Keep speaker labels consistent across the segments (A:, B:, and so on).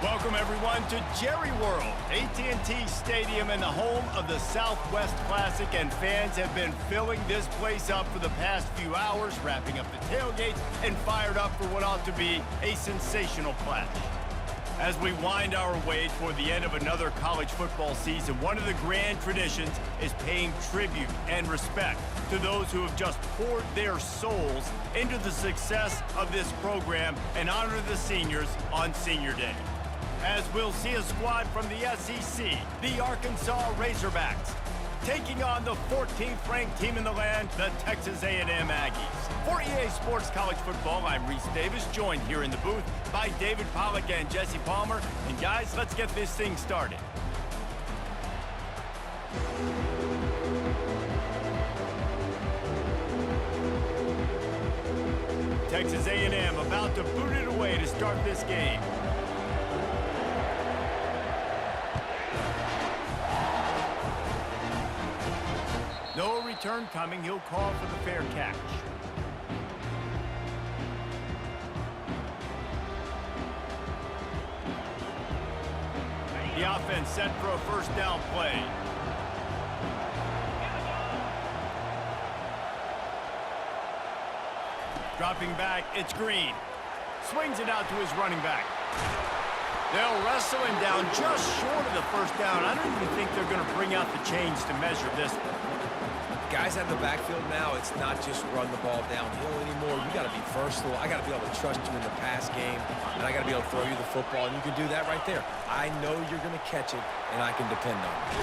A: Welcome, everyone, to Jerry World, AT&T Stadium and the home of the Southwest Classic, and fans have been filling this place up for the past few hours, wrapping up the tailgates and fired up for what ought to be a sensational clash. As we wind our way toward the end of another college football season, one of the grand traditions is paying tribute and respect to those who have just poured their souls into the success of this program and honor the seniors on Senior Day. As we'll see a squad from the SEC, the Arkansas Razorbacks, taking on the 14th ranked team in the land, the Texas A&M Aggies. For EA Sports College Football, I'm Reese Davis, joined here in the booth by David Pollack and Jesse Palmer. And guys, let's get this thing started. Texas A&M about to boot it away to start this game. No return coming. He'll call for the fair catch. The offense set for a first down play. Dropping back, it's Green. Swings it out to his running back. They'll wrestle him down just short of the first down. I don't even think they're going to bring out the chains to measure this one.
B: Guys at the backfield now, it's not just run the ball downhill anymore. You got to be versatile. I got to be able to trust you in the pass game, and I got to be able to throw you the football, and you can do that right there. I know you're going to catch it, and I can depend on it.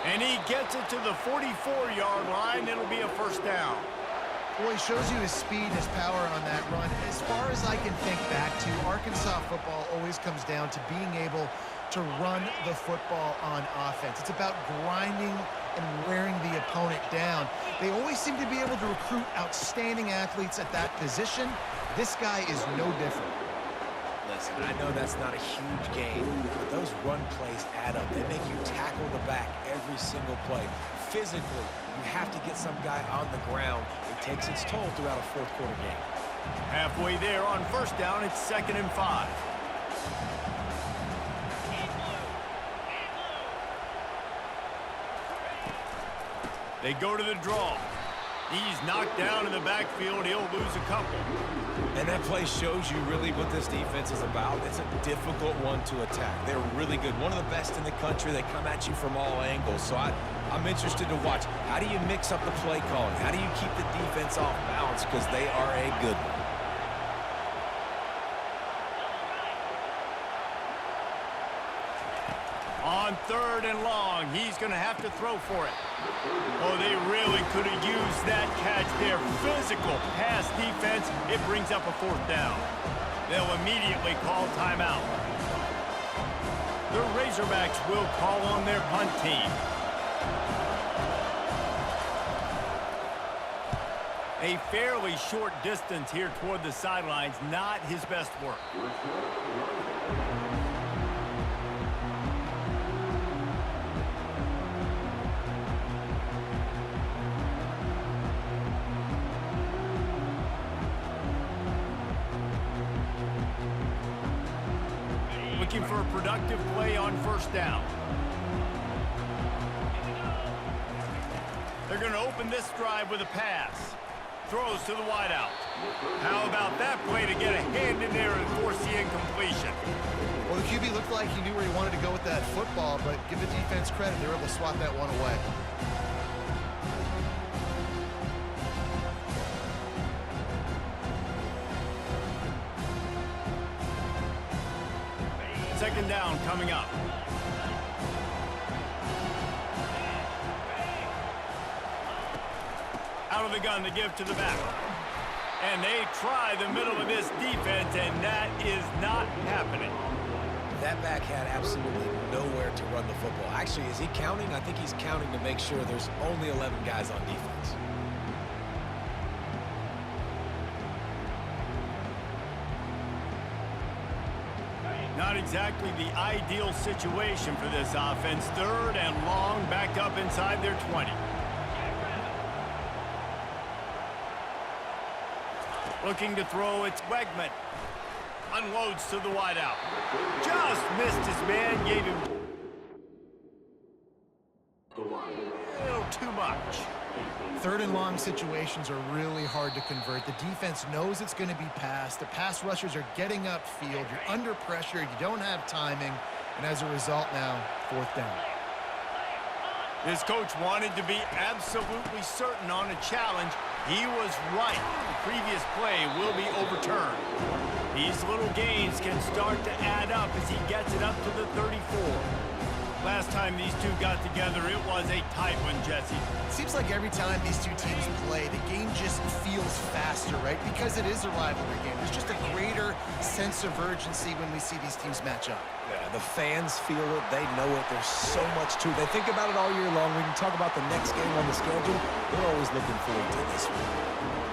A: And he gets it to the 44-yard line. It'll be a first down.
C: Well, he shows you his speed and his power on that run. As far as I can think back to, Arkansas football always comes down to being able to run the football on offense. It's about grinding and wearing the opponent down. They always seem to be able to recruit outstanding athletes at that position. This guy is no different.
B: Listen, I know that's not a huge game, but those run plays add up. They make you tackle the back every single play. Physically, you have to get some guy on the ground. It takes its toll throughout a fourth-quarter game.
A: Halfway there on first down, it's 2nd and 5. They go to the draw. He's knocked down in the backfield. He'll lose a couple.
B: And that play shows you really what this defense is about. It's a difficult one to attack. They're really good. One of the best in the country. They come at you from all angles. So I'm interested to watch. How do you mix up the play calling? How do you keep the defense off balance? Because they are a good one.
A: On 3rd and long, he's going to have to throw for it. Oh, they really could have used that catch there. Physical pass defense. It brings up a 4th down. They'll immediately call timeout. The Razorbacks will call on their punt team. A fairly short distance here toward the sidelines. Not his best work. Looking for a productive play on first down. They're going to open this drive with a pass. Throws to the wideout. How about that play to get a hand in there and force the incompletion?
C: Well, the QB looked like he knew where he wanted to go with that football, but give the defense credit. They were able to swat that one away.
A: Second down coming up. Out of the gun to give to the back. And they try the middle of this defense, and that is not happening.
B: That back had absolutely nowhere to run the football. Actually, is he counting? I think he's counting to make sure there's only 11 guys on defense.
A: Not exactly the ideal situation for this offense. 3rd and long, backed up inside their 20. Looking to throw, it's Wegman. unloads to the wideout. Just missed his man, gave him a little too much.
C: Third and long situations are really hard to convert. The defense knows it's going to be passed. The pass rushers are getting upfield. You're under pressure. You don't have timing. And as a result now, fourth down.
A: His coach wanted to be absolutely certain on a challenge. He was right. The previous play will be overturned. These little gains can start to add up as he gets it up to the 34. Last time these two got together, it was a tight one, Jesse.
C: It seems like every time these two teams play, the game just feels faster, right? Because it is a rivalry game. There's just a greater sense of urgency when we see these teams match up.
B: Yeah, the fans feel it. They know it. There's so much to it. They think about it all year long. We can talk about the next game on the schedule. They're always looking forward to this one.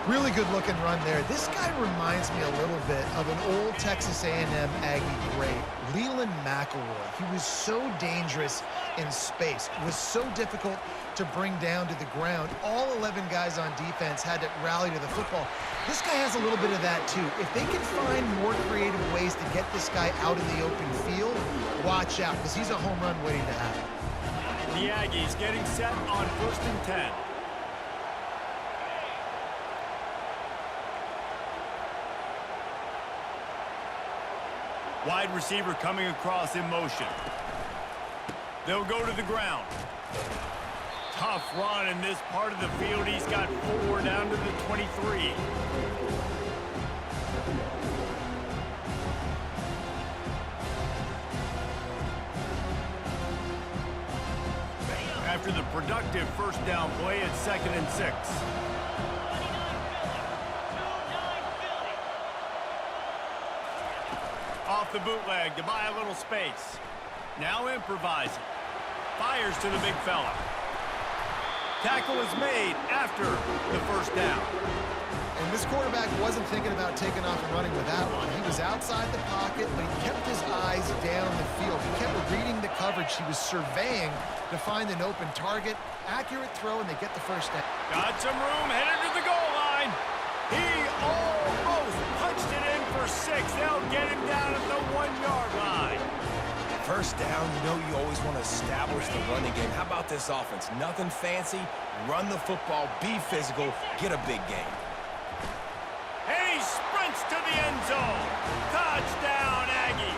C: Really good looking run there. This guy reminds me a little bit of an old Texas A&M Aggie great, Leland McElroy. He was so dangerous in space. It was so difficult to bring down to the ground. All 11 guys on defense had to rally to the football. This guy has a little bit of that too. If they can find more creative ways to get this guy out in the open field, watch out, because he's a home run waiting to happen.
A: The Aggies getting set on 1st and 10. Wide receiver coming across in motion. They'll go to the ground. Tough run in this part of the field. He's got 4 down to the 23. After the productive first down play, it's 2nd and 6. Off the bootleg to buy a little space. Now improvising. Fires to the big fella. Tackle is made after the first down.
C: And this quarterback wasn't thinking about taking off and running with that one. He was outside the pocket, but he kept his eyes down the field. He kept reading the coverage. He was surveying to find an open target. Accurate throw, and they get the first down.
A: Got some room, headed to the goal line. He almost punched it in for 6. They'll get him down at the 1-yard line.
B: First down, you know you always want to establish the running game. How about this offense? Nothing fancy. Run the football, be physical, get a big game.
A: And he sprints to the end zone. Touchdown, Aggie.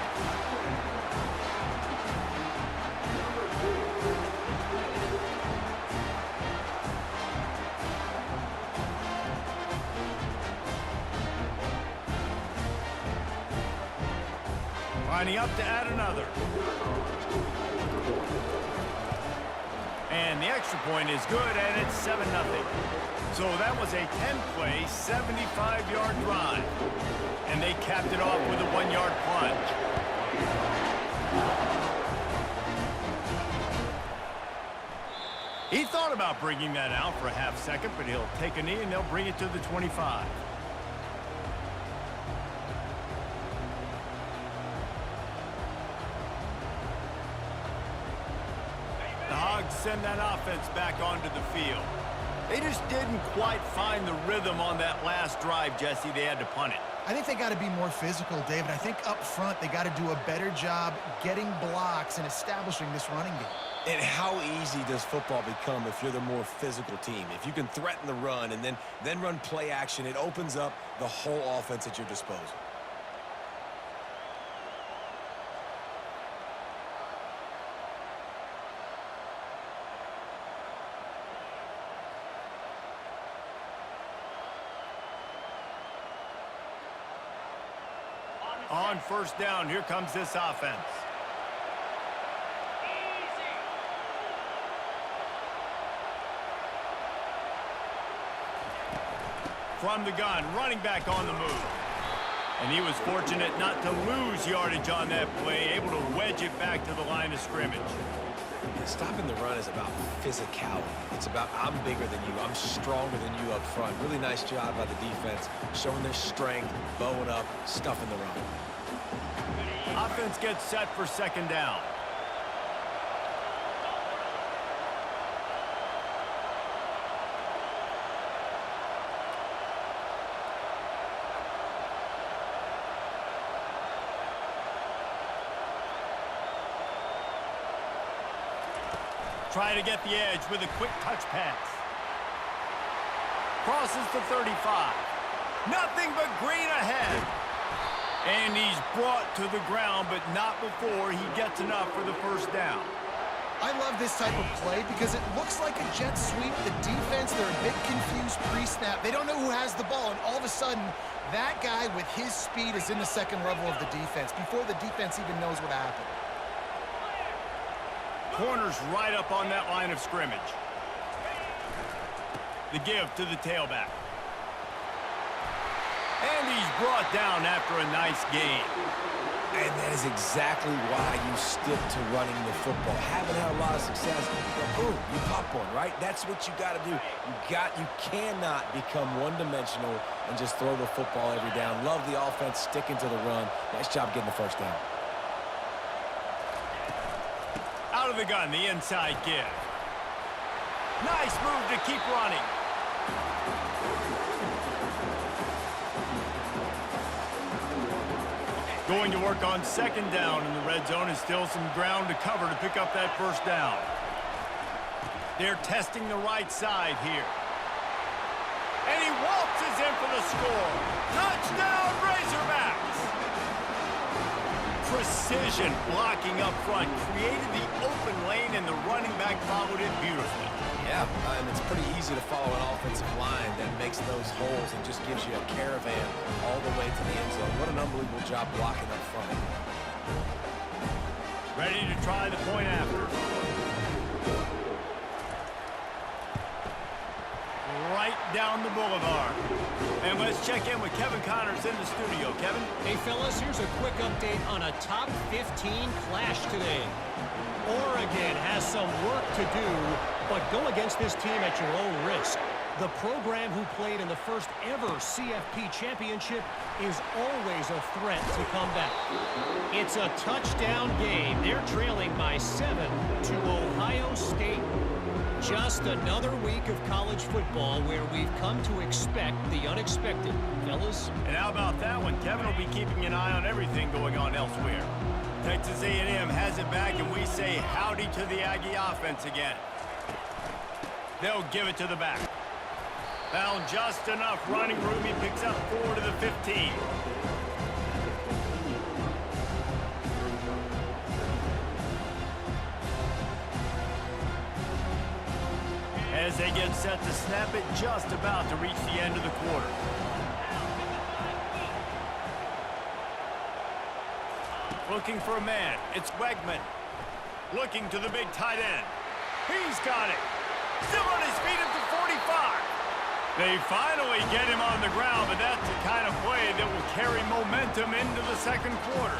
A: Lining up to add another. And the extra point is good, and it's 7-0. So that was a 10-play, 75-yard drive. And they capped it off with a 1-yard plunge. He thought about bringing that out for a half second, but he'll take a knee and they'll bring it to the 25. The Hogs send that offense back onto the field. They just didn't quite find the rhythm on that last drive, Jesse. They had to punt it.
C: I think they got to be more physical, David. I think up front they got to do a better job getting blocks and establishing this running game.
B: And how easy does football become if you're the more physical team? If you can threaten the run and then run play action, it opens up the whole offense at your disposal.
A: On first down, here comes this offense. From the gun, running back on the move. And he was fortunate not to lose yardage on that play, able to wedge it back to the line of scrimmage.
B: Yeah, stopping the run is about physicality. It's about I'm bigger than you, I'm stronger than you up front. Really nice job by the defense, showing their strength, bowing up, stuffing the run.
A: Offense gets set for second down. try to get the edge with a quick touch pass. Crosses to 35. Nothing but green ahead. And he's brought to the ground, but not before he gets enough for the first down.
C: I love this type of play because it looks like a jet sweep. The defense, they're a bit confused pre-snap. They don't know who has the ball, and all of a sudden, that guy with his speed is in the second level of the defense before the defense even knows what happened.
A: Corner's right up on that line of scrimmage. The give to the tailback. And he's brought down after a nice gain.
B: And that is exactly why you stick to running the football. Haven't had a lot of success, but boom, you pop one, right? That's what you got to do. You cannot become one-dimensional and just throw the football every down. Love the offense sticking to the run. Nice job getting the first down.
A: Out of the gun, the inside give. Nice move to keep running. Going to work on second down in the red zone, is still some ground to cover to pick up that first down. They're testing the right side here. And he waltzes in for the score. Touchdown, Razorbacks! Precision blocking up front created the open lane, and the running back followed it beautifully.
B: Yeah, and it's pretty easy to follow an offensive line that makes those holes and just gives you a caravan all the way to the end zone. What an unbelievable job blocking up front.
A: Ready to try the point after. Right down the boulevard. And let's check in with Kevin Connors in the studio. Kevin?
D: Hey, fellas, here's a quick update on a top 15 clash today. Oregon has some work to do, but go against this team at your own risk. The program who played in the first ever CFP championship is always a threat to come back. It's a touchdown game. They're trailing by 7 to Ohio State. Just another week of college football where we've come to expect the unexpected, fellas.
A: And how about that one? Kevin will be keeping an eye on everything going on elsewhere. Texas A&M has it back, and we say howdy to the Aggie offense again. They'll give it to the back. Found just enough running room. He picks up 4 to the 15. As they get set to snap it, just about to reach the end of the quarter. Looking for a man. It's Wegman. Looking to the big tight end. He's got it. Still on his feet at the 45. They finally get him on the ground, but that's the kind of play that will carry momentum into the second quarter.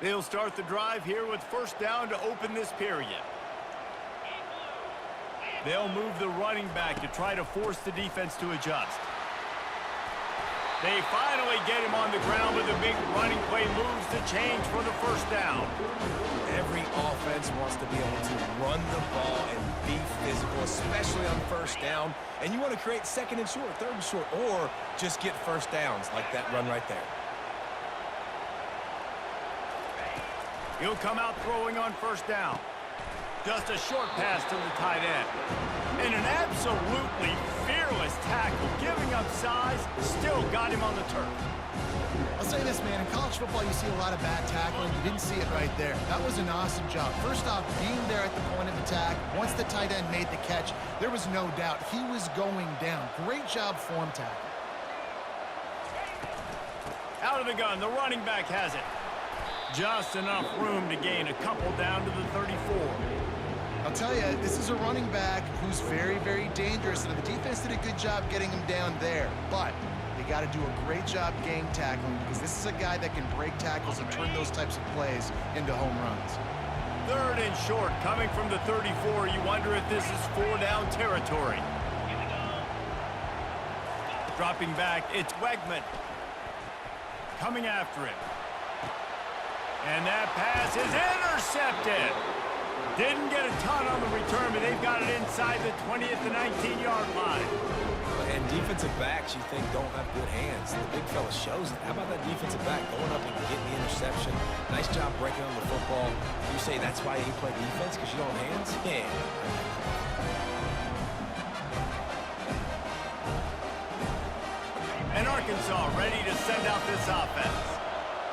A: They'll start the drive here with first down to open this period. They'll move the running back to try to force the defense to adjust. They finally get him on the ground with a big running play, moves the change for the first down.
B: Every offense wants to be able to run the ball and be physical, especially on first down. And you want to create second and short, third and short, or just get first downs like that run right there.
A: He'll come out throwing on first down. Just a short pass to the tight end. And an absolutely fearless tackle, giving up size, still got him on the turf.
C: I'll say this, man, in college football you see a lot of bad tackling. You didn't see it right there. That was an awesome job. First off, being there at the point of attack, once the tight end made the catch, there was no doubt he was going down. Great job form tackle.
A: Out of the gun, the running back has it. Just enough room to gain a couple down to the 34.
C: I'll tell you, this is a running back who's very, very dangerous, and the defense did a good job getting him down there. But they got to do a great job game tackling, because this is a guy that can break tackles and turn those types of plays into home runs.
A: Third and short, coming from the 34. You wonder if this is 4-down territory. Dropping back, it's Wegman. Coming after him. And that pass is intercepted. Didn't get a ton on the return, but they've got it inside the 20th to 19-yard line.
B: And defensive backs you think don't have good hands. The big fella shows it. How about that defensive back going up and getting the interception? Nice job breaking on the football. You say that's why you play defense, because you don't have hands? Yeah.
A: And Arkansas ready to send out this offense.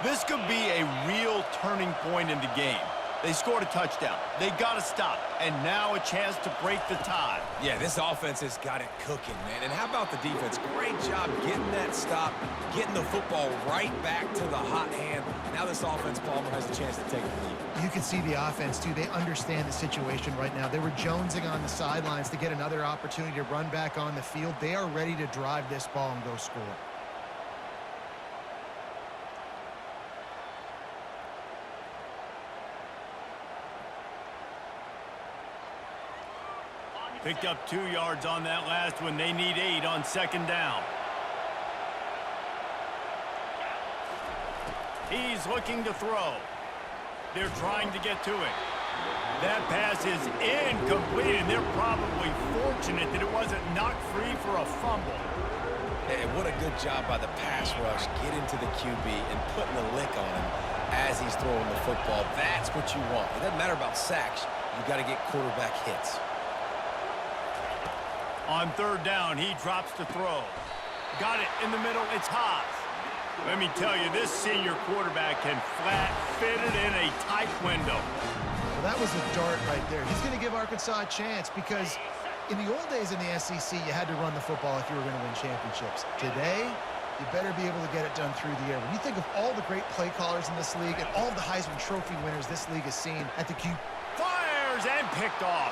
A: This could be a real turning point in the game. They scored a touchdown. They got to stop. And now a chance to break the tie.
B: Yeah, this offense has got it cooking, man. And how about the defense? Great job getting that stop, getting the football right back to the hot hand. Now this offense, Palmer, has a chance to take the lead.
C: You can see the offense, too. They understand the situation right now. They were jonesing on the sidelines to get another opportunity to run back on the field. They are ready to drive this ball and go score.
A: Picked up 2 yards on that last one. They need 8 on second down. He's looking to throw. They're trying to get to it. That pass is incomplete, and they're probably fortunate that it wasn't knocked free for a fumble.
B: And what a good job by the pass rush, getting to the QB and putting the lick on him as he's throwing the football. That's what you want. It doesn't matter about sacks. You got to get quarterback hits.
A: On third down, he drops to throw. Got it in the middle. It's Haas. Let me tell you, this senior quarterback can flat fit it in a tight window.
C: Well, that was a dart right there. He's going to give Arkansas a chance because in the old days in the SEC, you had to run the football if you were going to win championships. Today, you better be able to get it done through the air. When you think of all the great play callers in this league and all of the Heisman Trophy winners this league has seen at the QB.
A: Fires and picked off.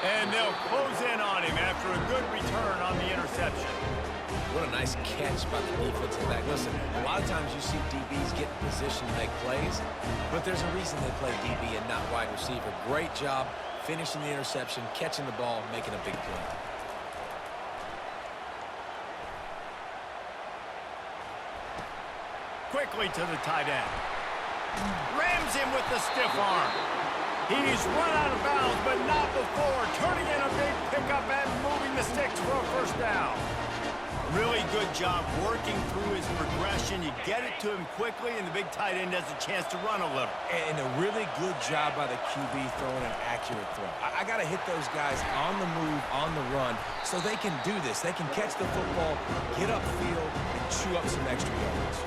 A: And they'll close in on him after a good return on the interception.
B: What a nice catch by the defensive back. Listen, a lot of times you see DBs get in position to make plays, but there's a reason they play DB and not wide receiver. Great job finishing the interception, catching the ball, making a big play.
A: Quickly to the tight end. Rams him with the stiff arm. He's run out of bounds, but not before. Turning in a big pickup and moving the sticks for a first down. Really good job working through his progression. You get it to him quickly, and the big tight end has a chance to run a little.
B: And a really good job by the QB throwing an accurate throw. I got to hit those guys on the move, on the run, so they can do this. They can catch the football, get upfield, and chew up some extra yards.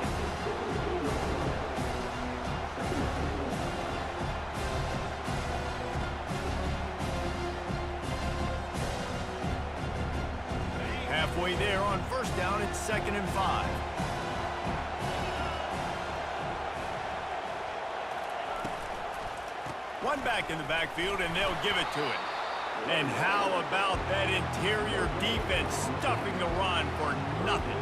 A: Halfway there on first down, it's 2nd and 5. One back in the backfield, and they'll give it to him. And how about that interior defense stuffing the run for nothing?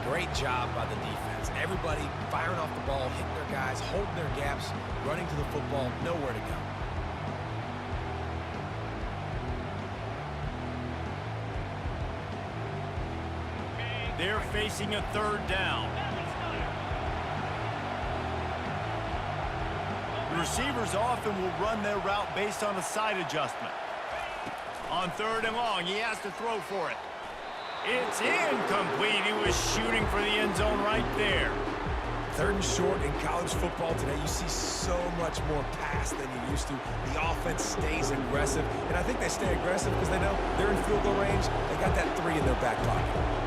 B: Great job by the defense. Everybody firing off the ball, hitting their guys, holding their gaps, running to the football, nowhere to go.
A: They're facing a third down. The receivers often will run their route based on a side adjustment. On 3rd and long, he has to throw for it. It's incomplete. He was shooting for the end zone right there.
B: 3rd and short in college football today, you see so much more pass than you used to. The offense stays aggressive, and I think they stay aggressive because they know they're in field goal range. They got that 3 in their back pocket.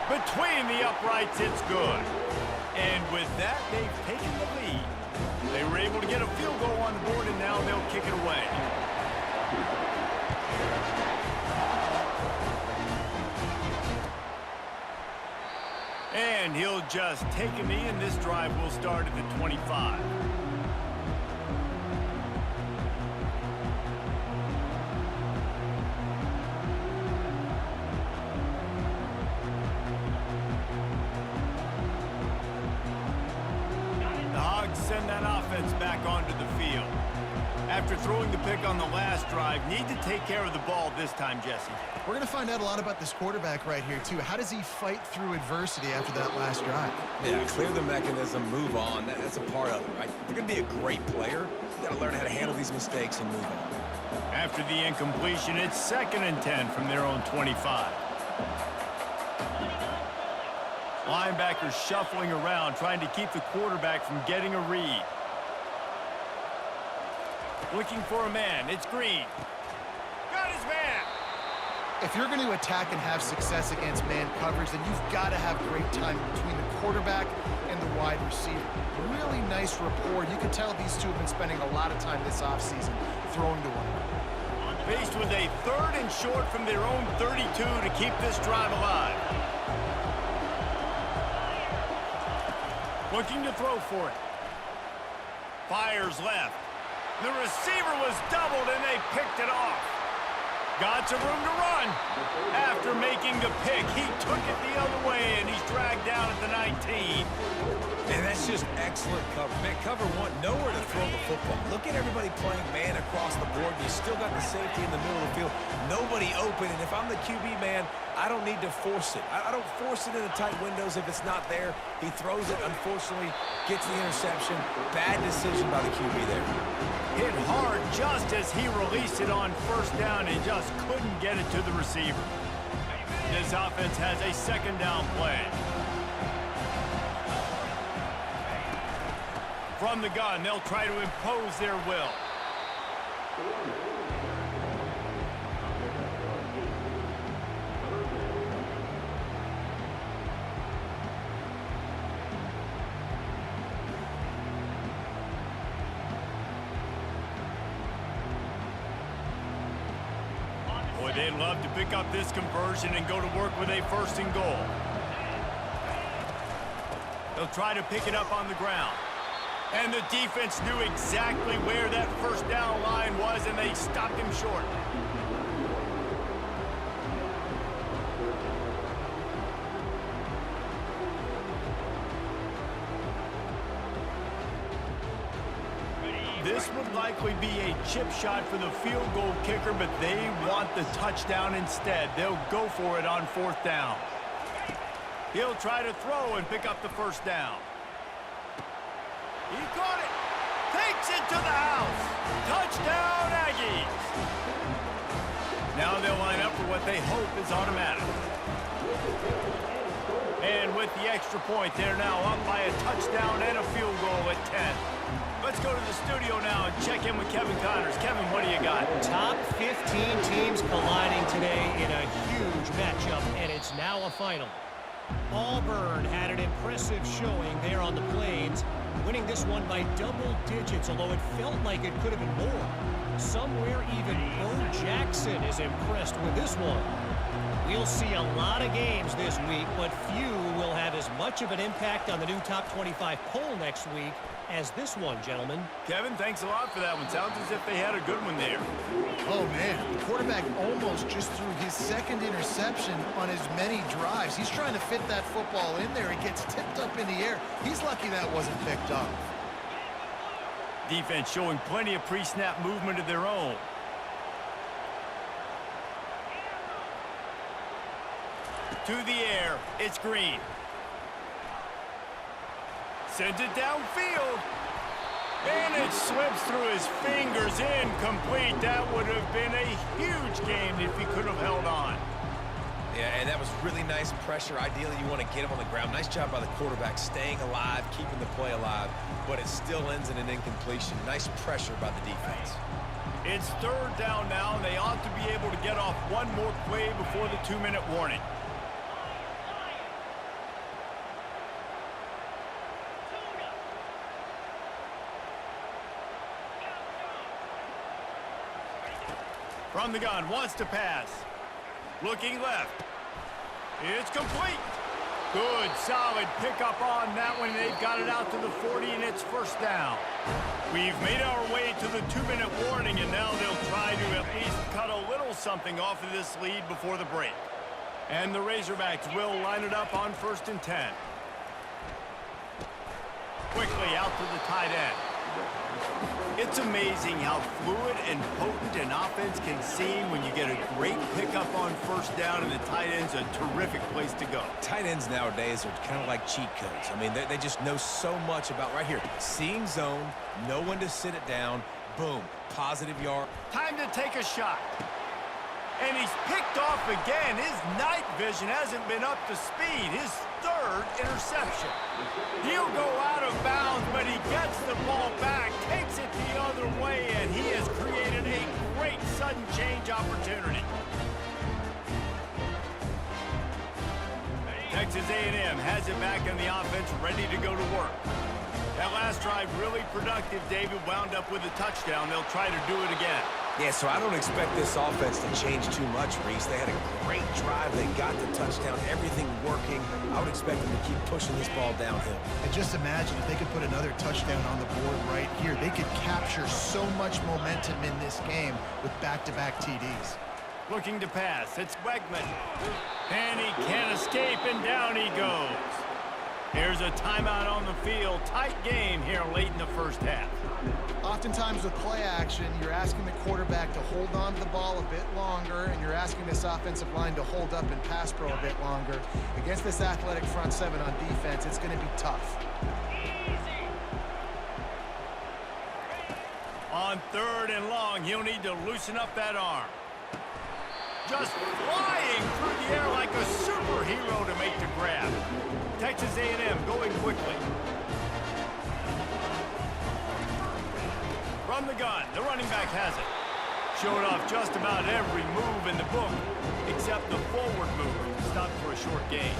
A: Between the uprights, it's good. And with that, they've taken the lead. They were able to get a field goal on the board, and now they'll kick it away. And he'll just take a knee, and this drive will start at the 25. Send that offense back onto the field. After throwing the pick on the last drive, need to take care of the ball this time, Jesse.
C: We're going to find out a lot about this quarterback right here, too. How does he fight through adversity after that last drive?
B: Yeah, clear the mechanism, move on. That's a part of it, right? If you're going to be a great player, you got to learn how to handle these mistakes and move on.
A: After the incompletion, it's 2nd and 10 from their own 25. Linebackers shuffling around, trying to keep the quarterback from getting a read. Looking for a man. It's Green. Got his man.
C: If you're going to attack and have success against man coverage, then you've got to have great time between the quarterback and the wide receiver. Really nice rapport. You can tell these two have been spending a lot of time this offseason throwing to one another.
A: Faced with a 3rd and short from their own 32 to keep this drive alive. Looking to throw for it. Fires left. The receiver was doubled, and they picked it off. Got some room to run. After making the pick, he took it the other way, and he's dragged down at the 19.
B: And that's just excellent cover. Man, cover one, nowhere to throw the football. Look at everybody playing man across the board. You still got the safety in the middle of the field. Nobody open, and if I'm the QB man, I don't need to force it. I don't force it in the tight windows if it's not there. He throws it, unfortunately, gets the interception. Bad decision by the QB there.
A: Hit hard just as he released it on 1st down and just couldn't get it to the receiver. This offense has a 2nd down play. From the gun, they'll try to impose their will. Boy, they'd love to pick up this conversion and go to work with a 1st and goal. They'll try to pick it up on the ground. And the defense knew exactly where that 1st down line was, and they stopped him short. This would likely be a chip shot for the field goal kicker, but they want the touchdown instead. They'll go for it on 4th down. He'll try to throw and pick up the 1st down. He caught it. Takes it to the house. Touchdown, Aggies. Now they'll line up for what they hope is automatic. And with the extra point, they're now up by a touchdown and a field goal at 10. Let's go to the studio now and check in with Kevin Connors. Kevin, what do you got?
D: Top 15 teams colliding today in a huge matchup, and it's now a final. Auburn had an impressive showing there on the Plains, winning this one by double digits, although it felt like it could have been more. Somewhere even Bo Jackson is impressed with this one. We'll see a lot of games this week, but few will have as much of an impact on the new top 25 poll next week as this one, gentlemen.
A: Kevin, thanks a lot for that one. Sounds as if they had a good one there.
C: Oh, man. The quarterback almost just threw his 2nd interception on as many drives. He's trying to fit that football in there. It gets tipped up in the air. He's lucky that wasn't picked up.
A: Defense showing plenty of pre-snap movement of their own. To the air, it's Green. Sends it downfield. And it slips through his fingers, incomplete. That would have been a huge game if he could have held on.
B: Yeah, and that was really nice pressure. Ideally, you want to get him on the ground. Nice job by the quarterback, staying alive, keeping the play alive, but it still ends in an incompletion. Nice pressure by the defense.
A: It's 3rd down now, and they ought to be able to get off one more play before the 2-minute warning. From the gun, wants to pass. Looking left. It's complete. Good, solid pickup on that one. They've got it out to the 40, and it's 1st down. We've made our way to the 2-minute warning, and now they'll try to at least cut a little something off of this lead before the break. And the Razorbacks will line it up on 1st and 10. Quickly out to the tight end. It's amazing how fluid and potent an offense can seem when you get a great pickup on first down, and the tight end's a terrific place to go.
B: Tight ends nowadays are kind of like cheat codes. I mean, they just know so much about right here. Seeing zone, know when to sit it down, boom, positive yard.
A: Time to take a shot. And he's picked off again. His night vision hasn't been up to speed. His third interception. He'll go out of bounds, but he gets the ball back, takes it the other way, and he has created a great sudden change opportunity. Texas A&M has it back in the offense, ready to go to work. That last drive really productive. David wound up with a touchdown. They'll try to do it again.
B: Yeah, so I don't expect this offense to change too much, Reese. They had a great drive. They got the touchdown, everything working. I would expect them to keep pushing this ball downhill.
C: And just imagine if they could put another touchdown on the board right here. They could capture so much momentum in this game with back-to-back TDs.
A: Looking to pass. It's Wegman. And he can't escape, and down he goes. Here's a timeout on the field. Tight game here late in the first half.
C: Oftentimes with play action, you're asking the quarterback to hold on to the ball a bit longer, and you're asking this offensive line to hold up in pass pro a bit longer. Against this athletic front seven on defense, it's going to be tough.
A: On 3rd and long, he'll need to loosen up that arm. Just flying through the air like a superhero to make the grab. Texas A&M going quickly. From the gun, the running back has it. Showed off just about every move in the book, except the forward move. Stopped for a short gain.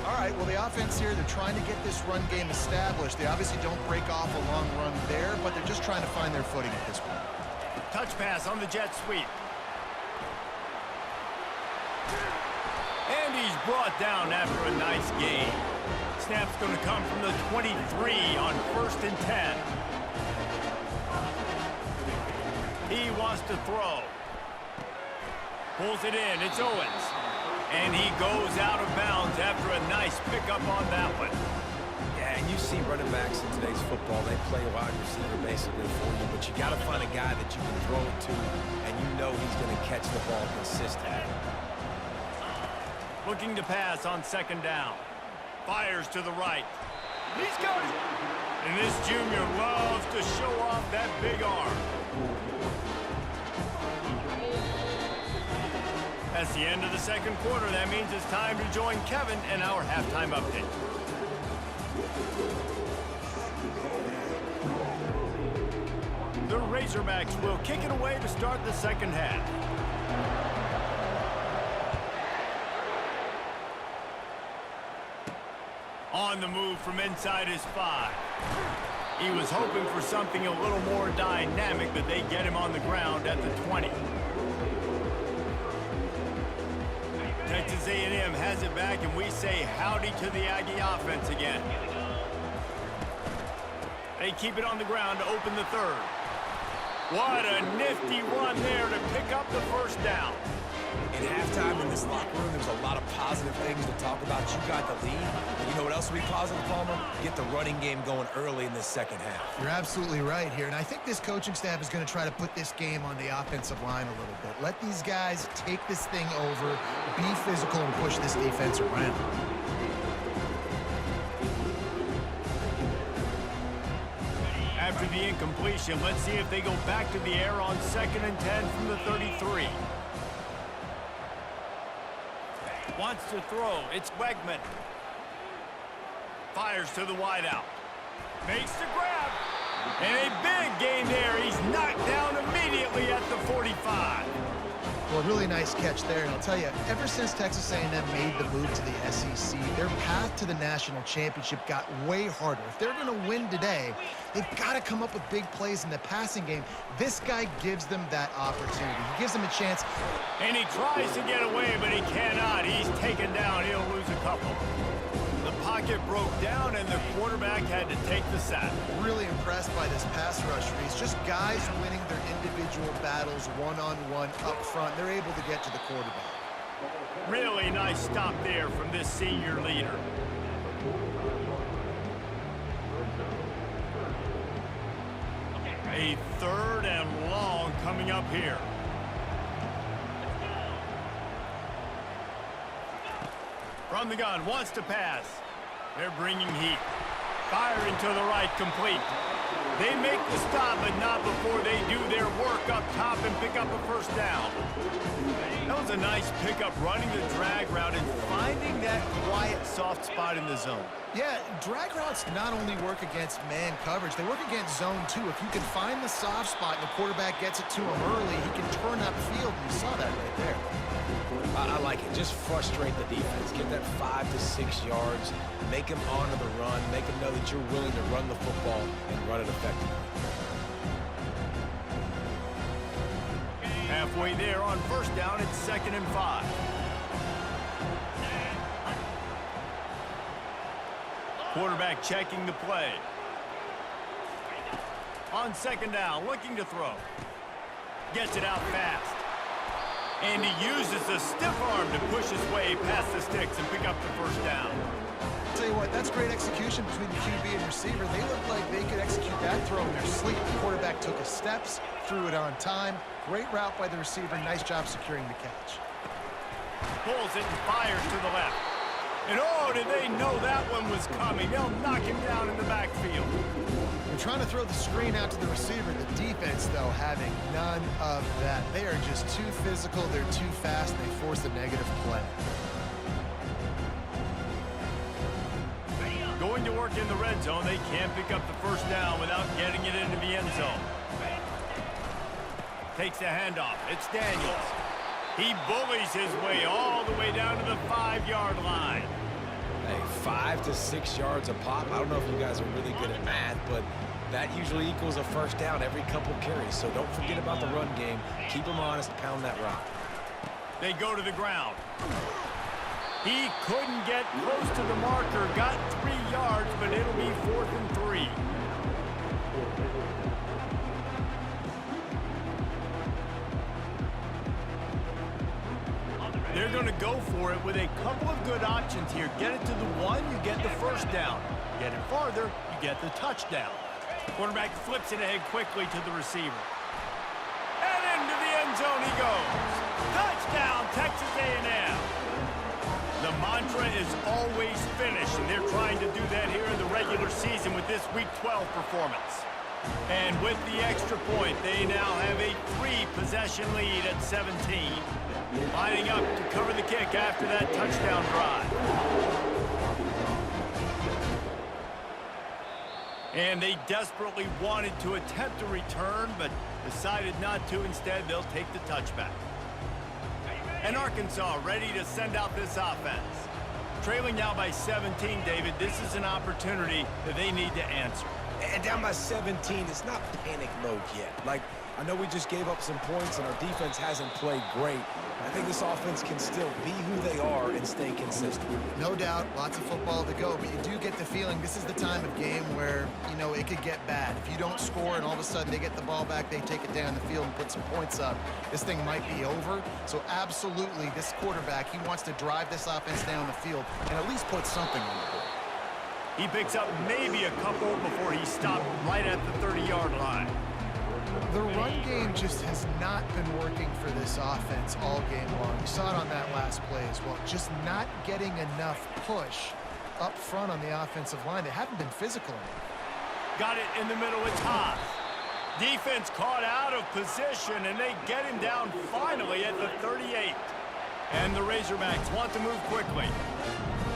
C: All right, well, the offense here, they're trying to get this run game established. They obviously don't break off a long run there, but they're just trying to find their footing at this point.
A: Touch pass on the jet sweep. And he's brought down after a nice gain. Snap's going to come from the 23 on 1st and 10. He wants to throw. Pulls it in. It's Owens. And he goes out of bounds after a nice pickup on that one.
B: Yeah, and you see running backs in today's football, they play wide receiver basically for you, but you got to find a guy that you can throw it to, and you know he's going to catch the ball consistently.
A: Looking to pass on 2nd down. Fires to the right. He's got it. And this junior loves to show off that big arm. That's the end of the 2nd quarter. That means it's time to join Kevin in our halftime update. The Razorbacks will kick it away to start the 2nd half. On the move from inside his 5. He was hoping for something a little more dynamic, but they get him on the ground at the 20. Texas A&M has it back, and we say howdy to the Aggie offense again. They keep it on the ground to open the 3rd. What a nifty run there to pick up the 1st down.
B: In halftime in this locker room, there's a lot of positive things to talk about. You got the lead. But you know what else will be positive, Palmer? Get the running game going early in this 2nd half.
C: You're absolutely right here, and I think this coaching staff is going to try to put this game on the offensive line a little bit. Let these guys take this thing over, be physical, and push this defense around.
A: After the incompletion, let's see if they go back to the air on 2nd and 10 from the 33. Wants to throw. It's Wegman. Fires to the wideout. Makes the grab. And a big gain there. He's knocked down immediately at the 45.
C: Well, a really nice catch there, and I'll tell you, ever since Texas A&M made the move to the SEC, their path to the national championship got way harder. If they're going to win today, they've got to come up with big plays in the passing game. This guy gives them that opportunity. He gives them a chance.
A: And he tries to get away, but he cannot. He's taken down. He'll lose a couple. The pocket broke down, and the quarterback had to take the sack.
C: Really impressed by this pass rush, Reese. Just guys winning their individual battles one-on-one up front. They're able to get to the quarterback.
A: Really nice stop there from this senior leader. A 3rd and long coming up here. From the gun, wants to pass. They're bringing heat. Firing to the right, complete. They make the stop, but not before they do their work up top and pick up a first down. That was a nice pickup, running the drag route and finding that quiet, soft spot in the zone.
C: Yeah, drag routes not only work against man coverage, they work against zone too. If you can find the soft spot and the quarterback gets it to him early, he can turn upfield, and you saw that right there.
B: I like it. Just frustrate the defense. Get that 5 to 6 yards. Make them honor the run. Make them know that you're willing to run the football and run it effectively.
A: Halfway there on first down, it's 2nd and 5. Quarterback checking the play. On 2nd down, looking to throw. Gets it out fast. And he uses a stiff arm to push his way past the sticks and pick up the first down.
C: I'll tell you what, that's great execution between the QB and receiver. They look like they could execute that throw in their sleep. The quarterback took his steps, threw it on time. Great route by the receiver. Nice job securing the catch.
A: Pulls it and fires to the left. And oh, did they know that one was coming. They'll knock him down in the backfield.
C: They're trying to throw the screen out to the receiver. The defense, though, having none of that. They are just too physical. They're too fast. They force a negative play.
A: Going to work in the red zone. They can't pick up the first down without getting it into the end zone. Takes the handoff. It's Daniels. He bullies his way all the way down to the 5-yard line.
B: Hey, 5 to 6 yards a pop. I don't know if you guys are really good at math, but that usually equals a first down every couple carries. So don't forget about the run game. Keep them honest, pound that rock.
A: They go to the ground. He couldn't get close to the marker. Got 3 yards, but it'll be 4th and 3. They're going to go for it with a couple of good options here. Get it to the 1, you get the first down. Get it farther, you get the touchdown. Quarterback flips it ahead quickly to the receiver. And into the end zone he goes. Touchdown, Texas A&M. The mantra is always finish, and they're trying to do that here in the regular season with this Week 12 performance. And with the extra point, they now have a 3-possession lead at 17. Lining up to cover the kick after that touchdown drive. And they desperately wanted to attempt a return, but decided not to. Instead, they'll take the touchback. And Arkansas ready to send out this offense. Trailing now by 17, David, this is an opportunity that they need to answer.
B: And down by 17, it's not panic mode yet. Like, I know we just gave up some points and our defense hasn't played great. I think this offense can still be who they are and stay consistent.
C: No doubt, lots of football to go, but you do get the feeling this is the time of game where, you know, it could get bad. If you don't score and all of a sudden they get the ball back, they take it down the field and put some points up, this thing might be over. So absolutely, this quarterback, he wants to drive this offense down the field and at least put something on the board.
A: He picks up maybe a couple before he stopped right at the 30-yard line.
C: The run game just has not been working for this offense all game long. You saw it on that last play as well. Just not getting enough push up front on the offensive line. They haven't been physical enough.
A: Got it in the middle. It's Haas. Defense caught out of position, and they get him down finally at the 38. And the Razorbacks want to move quickly.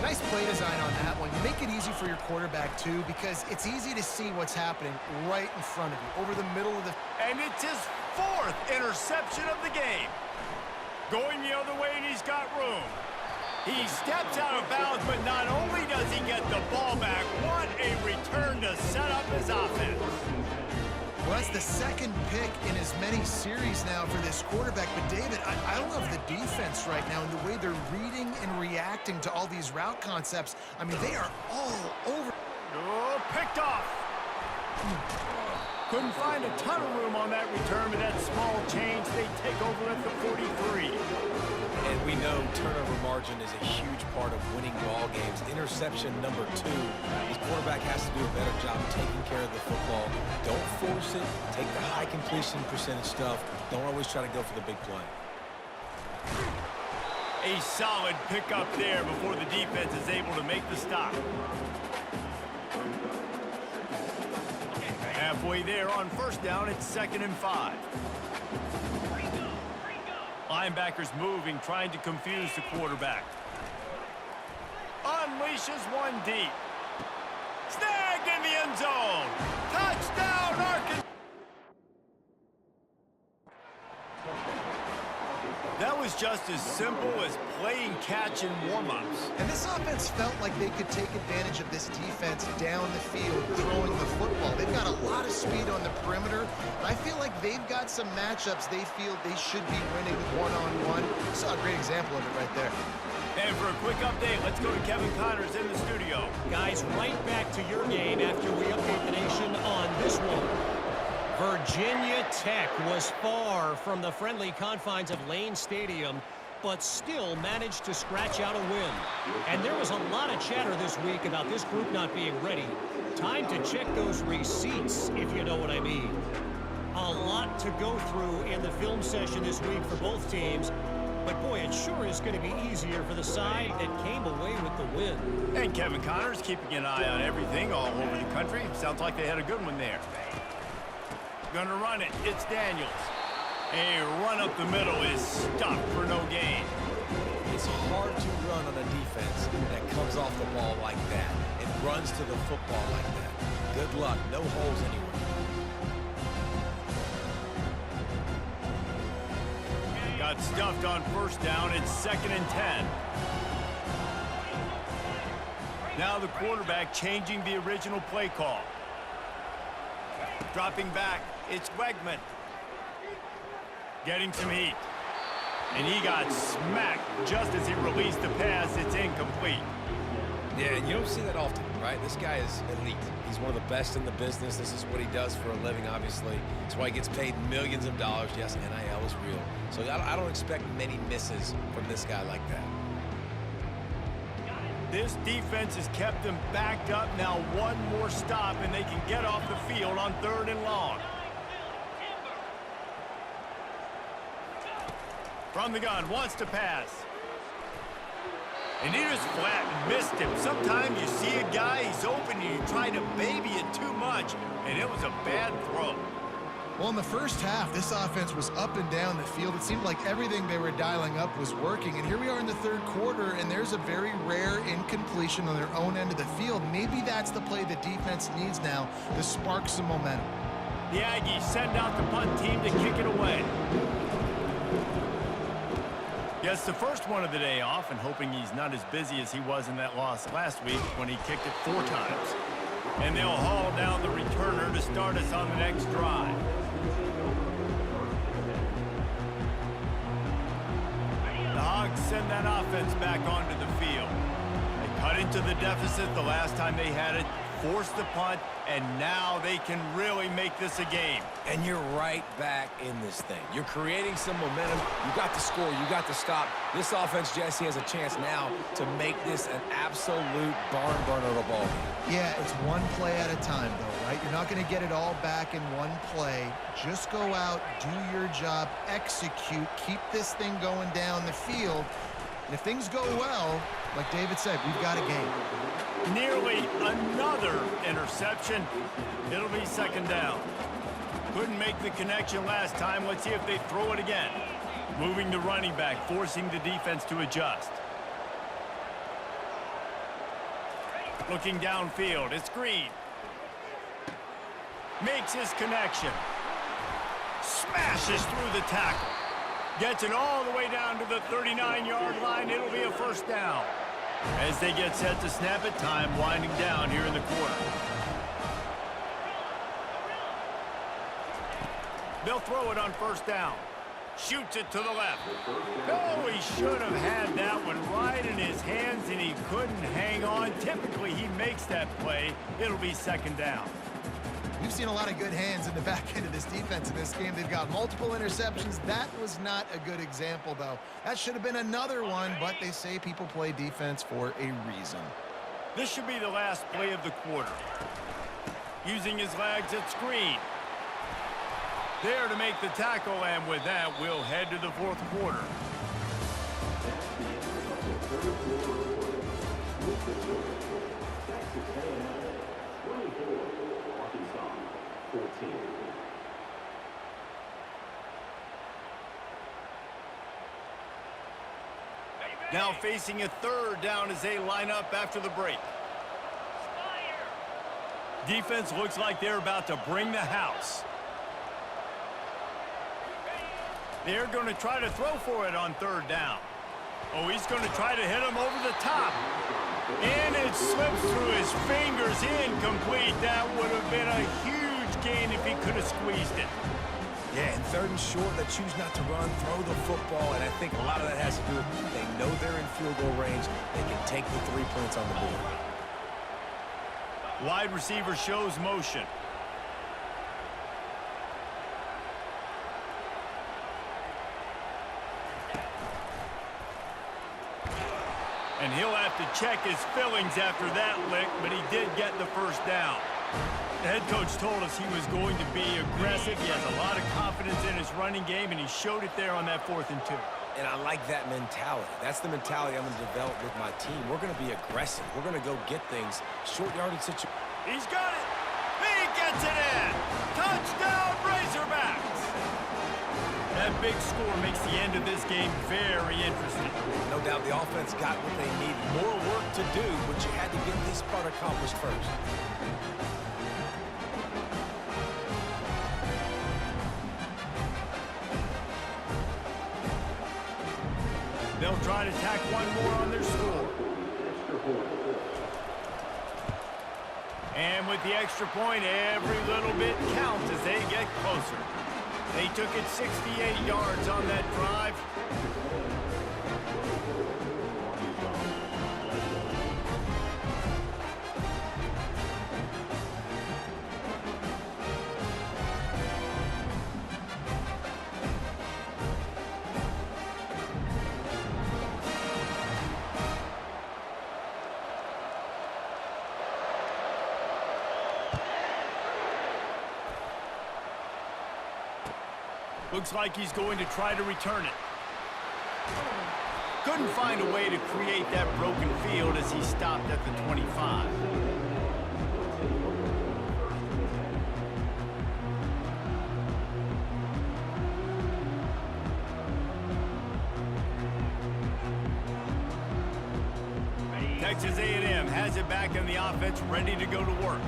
C: Nice play design on that one. You make it easy for your quarterback, too, because it's easy to see what's happening right in front of you, over the middle of the...
A: And it's his 4th interception of the game. Going the other way, and he's got room. He steps out of bounds, but not only does he get the ball back, what a return to set up his offense.
C: Well, that's the second pick in as many series now for this quarterback. But, David, I love the defense right now and the way they're reading and reacting to all these route concepts. I mean, they are all over.
A: Oh, picked off. Couldn't find a ton of room on that return, but that small change, they take over at the 43.
B: And we know turnover margin is a huge part of winning ball games. Interception number 2. This quarterback has to do a better job taking care of the football. Don't force it. Take the high completion percentage stuff. Don't always try to go for the big play.
A: A solid pickup there before the defense is able to make the stop. Halfway there on first down, it's 2nd and 5. Linebackers moving, trying to confuse the quarterback. Unleashes one deep. Snagged in the end zone. Touchdown, Arkansas. That was just as simple as playing catch in warm-ups.
C: And this offense felt like they could take advantage of this defense down the field, throwing the football. They've got a lot of speed on the perimeter. I feel like they've got some matchups they feel they should be winning one-on-one. Saw a great example of it right there.
A: And for a quick update, let's go to Kevin Connors in the studio.
D: Guys, right back to your game after we update the nation on this one. Virginia Tech was far from the friendly confines of Lane Stadium, but still managed to scratch out a win. And there was a lot of chatter this week about this group not being ready. Time to check those receipts, if you know what I mean. A lot to go through in the film session this week for both teams, but boy, it sure is going to be easier for the side that came away with the win.
A: And Kevin Connors keeping an eye on everything all over the country. Sounds like they had a good one there. Gonna run it. It's Daniels. A run up the middle is stopped for no gain.
B: It's hard to run on a defense that comes off the ball like that and runs to the football like that. Good luck. No holes anywhere.
A: Got stuffed on first down. It's 2nd and 10. Now the quarterback changing the original play call. Dropping back, it's Wegman. Getting some heat. And he got smacked just as he released the pass. It's incomplete.
B: Yeah, and you don't see that often, right? This guy is elite. He's one of the best in the business. This is what he does for a living, obviously. That's why he gets paid millions of dollars. Yes, NIL is real. So I don't expect many misses from this guy like that.
A: This defense has kept them backed up. Now one more stop, and they can get off the field on 3rd and long. From the gun, wants to pass. And he just flat and missed him. Sometimes you see a guy, he's open, and you try to baby it too much, and it was a bad throw.
C: Well, in the first half, this offense was up and down the field. It seemed like everything they were dialing up was working. And here we are in the 3rd quarter, and there's a very rare incompletion on their own end of the field. Maybe that's the play the defense needs now to spark some momentum.
A: The Aggies send out the punt team to kick it away. Gets the first one of the day off, and hoping he's not as busy as he was in that loss last week when he kicked it 4 times. And they'll haul down the returner to start us on the next drive. The Hogs send that offense back onto the field. They cut into the deficit the last time they had it, forced the punt, and now they can really make this a game.
B: And you're right back in this thing. You're creating some momentum. You got the score. You got the stop. This offense, Jesse, has a chance now to make this an absolute barn burner of a ball game.
C: Yeah, it's one play at a time, though, right? You're not going to get it all back in one play. Just go out, do your job, execute, keep this thing going down the field. And if things go well, like David said, we've got a game.
A: Nearly another interception. It'll be 2nd down. Couldn't make the connection last time. Let's see if they throw it again. Moving the running back, forcing the defense to adjust. Looking downfield, it's Green. Makes his connection. Smashes through the tackle. Gets it all the way down to the 39-yard line. It'll be a 1st down. As they get set to snap it, time winding down here in the quarter. They'll throw it on 1st down. Shoots it to the left. Oh, he should have had that one right in his hands, and he couldn't hang on. Typically, he makes that play. It'll be 2nd down.
C: We've seen a lot of good hands in the back end of this defense in this game. They've got multiple interceptions. That was not a good example, though. That should have been another one, but they say people play defense for a reason.
A: This should be the last play of the quarter. Using his legs at screen. There to make the tackle, and with that, we'll head to the fourth quarter. Now facing a third down as they line up after the break. Defense looks like they're about to bring the house. They're going to try to throw for it on third down. Oh, he's going to try to hit him over the top. And it slips through his fingers, incomplete. That would have been a huge gain if he could have squeezed it.
B: Yeah, and third and short, they choose not to run, throw the football, and I think a lot of that has to do with they know they're in field goal range. They can take the 3 points on the board.
A: Wide receiver shows motion. And he'll have to check his fillings after that lick, but he did get the first down. The head coach told us he was going to be aggressive. He has a lot of confidence in his running game, and he showed it there on that 4th and 2.
B: And I like that mentality. That's the mentality I'm going to develop with my team. We're going to be aggressive. We're going to go get things. Short yardage situation.
A: He's got it. He gets it in. Touchdown, Razorbacks. That big score makes the end of this game very interesting.
B: No doubt the offense got what they need. More work to do, but you had to get this part accomplished first.
A: They'll try to tack one more on their score. And with the extra point, every little bit counts as they get closer. They took it 68 yards on that drive. Looks like he's going to try to return it. Couldn't find a way to create that broken field as he stopped at the 25. Texas A&M has it back in the offense, ready to go to work.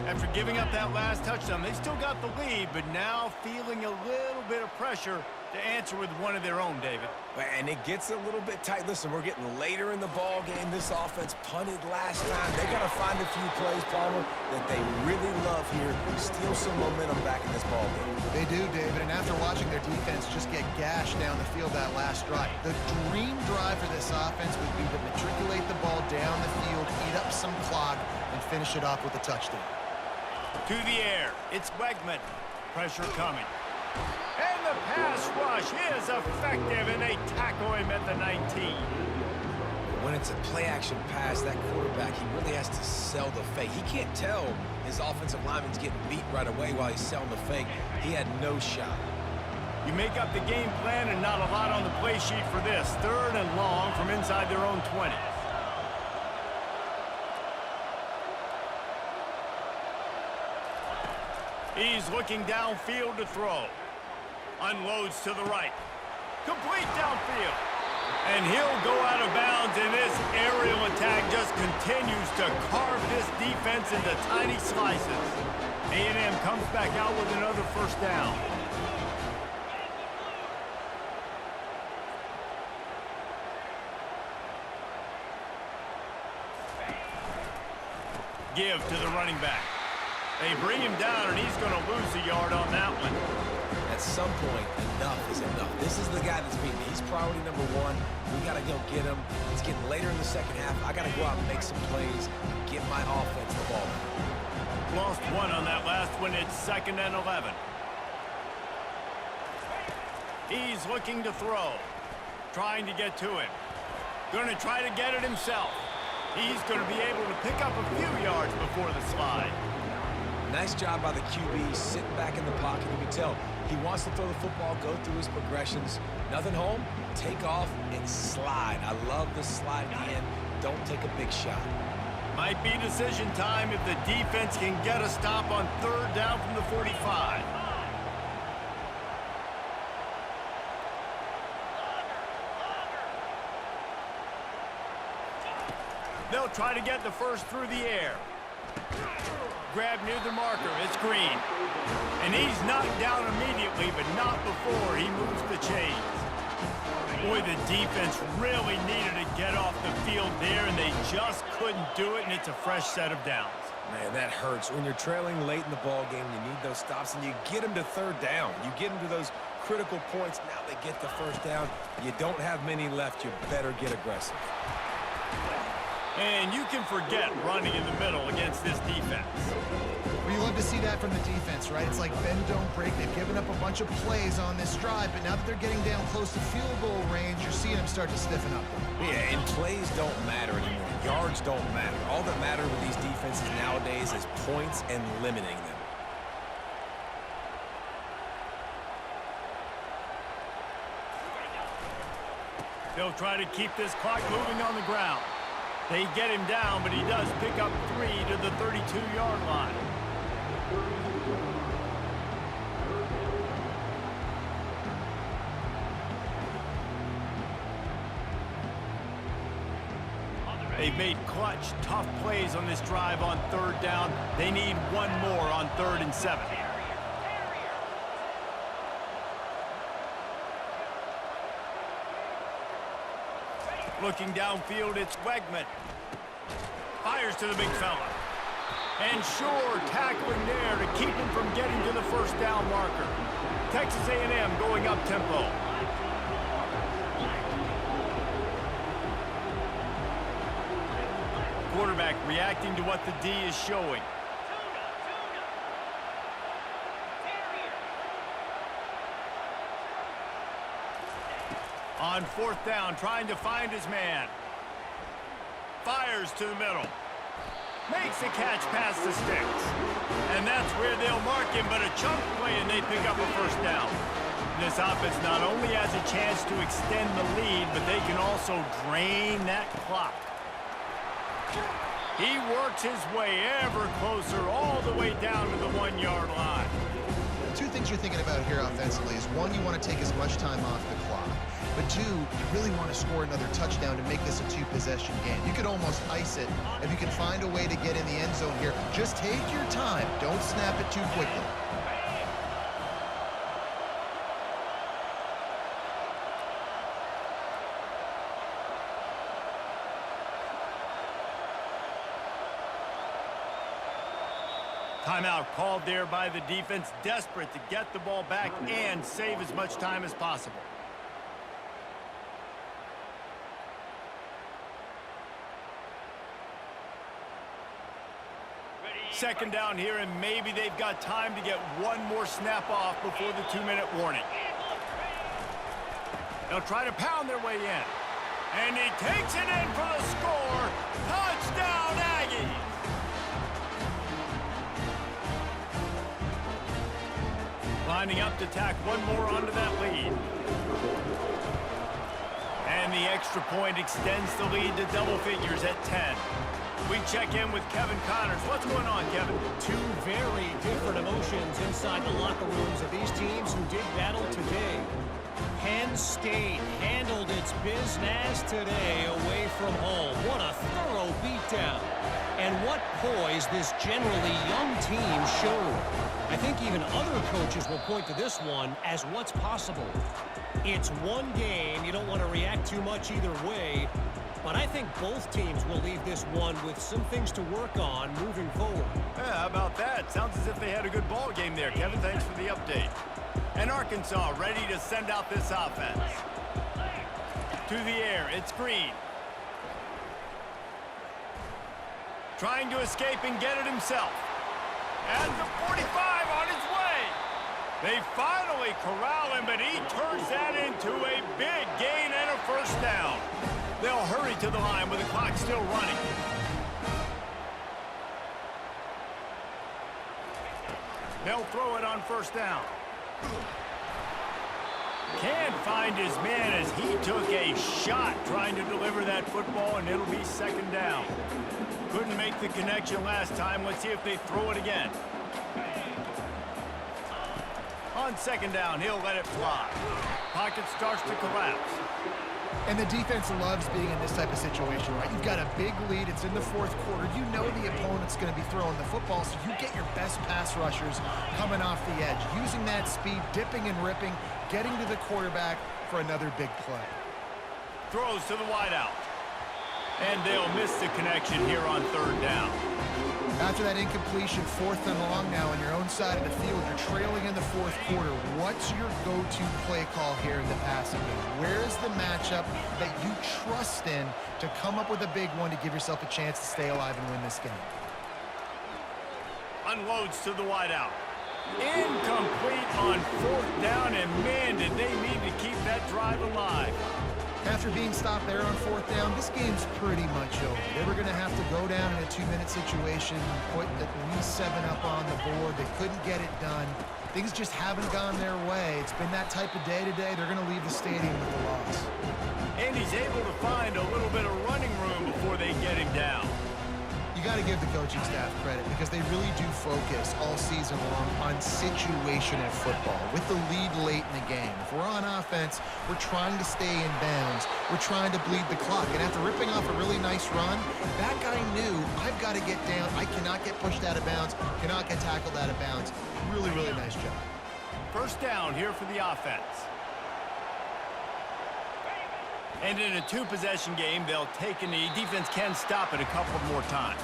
A: After giving up that last touchdown, they still got the lead, but now feeling a little bit of pressure to answer with one of their own, David.
B: And it gets a little bit tight. Listen, we're getting later in the ball game. This offense punted last time. They got to find a few plays, Palmer, that they really love here. Steal some momentum back in this ball game.
C: They do, David, and after watching their defense just get gashed down the field that last drive, the dream drive for this offense would be to matriculate the ball down the field, eat up some clock, and finish it off with a touchdown.
A: To the air, it's Wegman. Pressure coming. And the pass rush is effective, and they tackle him at the 19.
B: When it's a play-action pass, that quarterback, he really has to sell the fake. He can't tell his offensive lineman's getting beat right away while he's selling the fake. He had no shot.
A: You make up the game plan and not a lot on the play sheet for this. 3rd and long from inside their own 20. He's looking downfield to throw. Unloads to the right. Complete downfield. And he'll go out of bounds, and this aerial attack just continues to carve this defense into tiny slices. A&M comes back out with another first down. Give to the running back. They bring him down, and he's going to lose a yard on that one.
B: At some point, enough is enough. This is the guy that's beating me. He's priority number 1. We got to go get him. It's getting later in the second half. I got to go out and make some plays and get my offense the ball.
A: Lost one on that last one. It's 2nd and 11. He's looking to throw. Trying to get to him. Going to try to get it himself. He's going to be able to pick up a few yards before the slide.
B: Nice job by the QB, sitting back in the pocket. You can tell he wants to throw the football, go through his progressions. Nothing home, take off, and slide. I love the slide at the end. Don't take a big shot.
A: Might be decision time if the defense can get a stop on 3rd down from the 45. They'll try to get the first through the air. Grab near the marker. It's Green. And he's knocked down immediately, but not before he moves the chains. Boy, the defense really needed to get off the field there, and they just couldn't do it, and it's a fresh set of downs.
B: Man, that hurts. When you're trailing late in the ball game, you need those stops, and you get them to 3rd down. You get them to those critical points. Now they get the 1st down. You don't have many left. You better get aggressive.
A: And you can forget running in the middle against this defense.
C: Well, you love to see that from the defense, right? It's like bend, don't break. They've given up a bunch of plays on this drive, but now that they're getting down close to field goal range, you're seeing them start to stiffen up.
B: Yeah, and plays don't matter anymore. Yards don't matter. All that matters with these defenses nowadays is points and limiting them.
A: They'll try to keep this clock moving on the ground. They get him down, but he does pick up 3 to the 32-yard line. They've made clutch, tough plays on this drive on 3rd down. They need one more on 3rd and 7. Looking downfield, it's Wegman. Fires to the big fella. And sure, tackling there to keep him from getting to the 1st down marker. Texas A&M going up tempo. Quarterback reacting to what the D is showing. On 4th down, trying to find his man. Fires to the middle. Makes a catch past the sticks. And that's where they'll mark him, but a chunk play and they pick up a 1st down. This offense not only has a chance to extend the lead, but they can also drain that clock. He works his way ever closer all the way down to the 1-yard line.
C: Two things you're thinking about here offensively is, one, you want to take as much time off the clock. But 2, you really want to score another touchdown to make this a 2-possession game. You could almost ice it if you can find a way to get in the end zone here. Just take your time. Don't snap it too quickly.
A: Timeout called there by the defense, desperate to get the ball back and save as much time as possible. Second down here, and maybe they've got time to get one more snap off before the 2-minute warning. They'll try to pound their way in. And he takes it in for the score. Touchdown, Aggies! Lining up to tack one more onto that lead. And the extra point extends the lead to double figures at 10. We check in with Kevin Connors. What's going on, Kevin?
D: Two very different emotions inside the locker rooms of these teams who did battle today. Penn State handled its business today away from home. What a thorough beatdown. And what poise this generally young team showed. I think even other coaches will point to this one as what's possible. It's one game. You don't want to react too much either way. But I think both teams will leave this one with some things to work on moving forward.
A: Yeah, how about that? Sounds as if they had a good ball game there, Kevin. Thanks for the update. And Arkansas ready to send out this offense. To the air, it's Green. Trying to escape and get it himself. And the 45 on his way. They finally corral him, but he turns that into a big gain and a first down. They'll hurry to the line with the clock still running. They'll throw it on first down. Can't find his man as he took a shot trying to deliver that football, and it'll be second down. Couldn't make the connection last time. Let's see if they throw it again. On second down, he'll let it fly. Pocket starts to collapse.
C: And the defense loves being in this type of situation, right? You've got a big lead. It's in the fourth quarter. You know the opponent's going to be throwing the football, so you get your best pass rushers coming off the edge, using that speed, dipping and ripping, getting to the quarterback for another big play.
A: Throws to the wideout. And they'll miss the connection here on third down.
C: After that incompletion, fourth and long now on your own side of the field, you're trailing in the fourth quarter. What's your go-to play call here in the passing game? Where's the matchup that you trust in to come up with a big one to give yourself a chance to stay alive and win this game?
A: Unloads to the wideout. Incomplete on fourth down, and man, did they need to keep that drive alive.
C: After being stopped there on fourth down, this game's pretty much over. They were going to have to go down in a 2-minute situation, put at least 7 up on the board. They couldn't get it done. Things just haven't gone their way. It's been that type of day today. They're going to leave the stadium with a loss.
A: And he's able to find a little bit of running room before they get him down.
C: You got to give the coaching staff credit because they really do focus all season long on situational football with the lead late in the game. If we're on offense, we're trying to stay in bounds. We're trying to bleed the clock. And after ripping off a really nice run, that guy knew, I've got to get down. I cannot get pushed out of bounds, cannot get tackled out of bounds. Really, really nice job.
A: First down here for the offense. And in a 2-possession game, they'll take a knee. Defense can stop it a couple more times.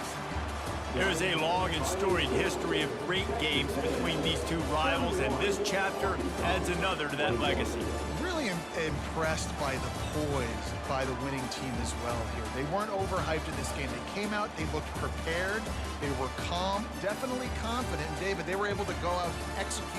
A: There's a long and storied history of great games between these two rivals, and this chapter adds another to that legacy.
C: Really impressed by the poise by the winning team as well here. They weren't overhyped in this game. They came out, they looked prepared, they were calm, definitely confident. And David, they were able to go out and execute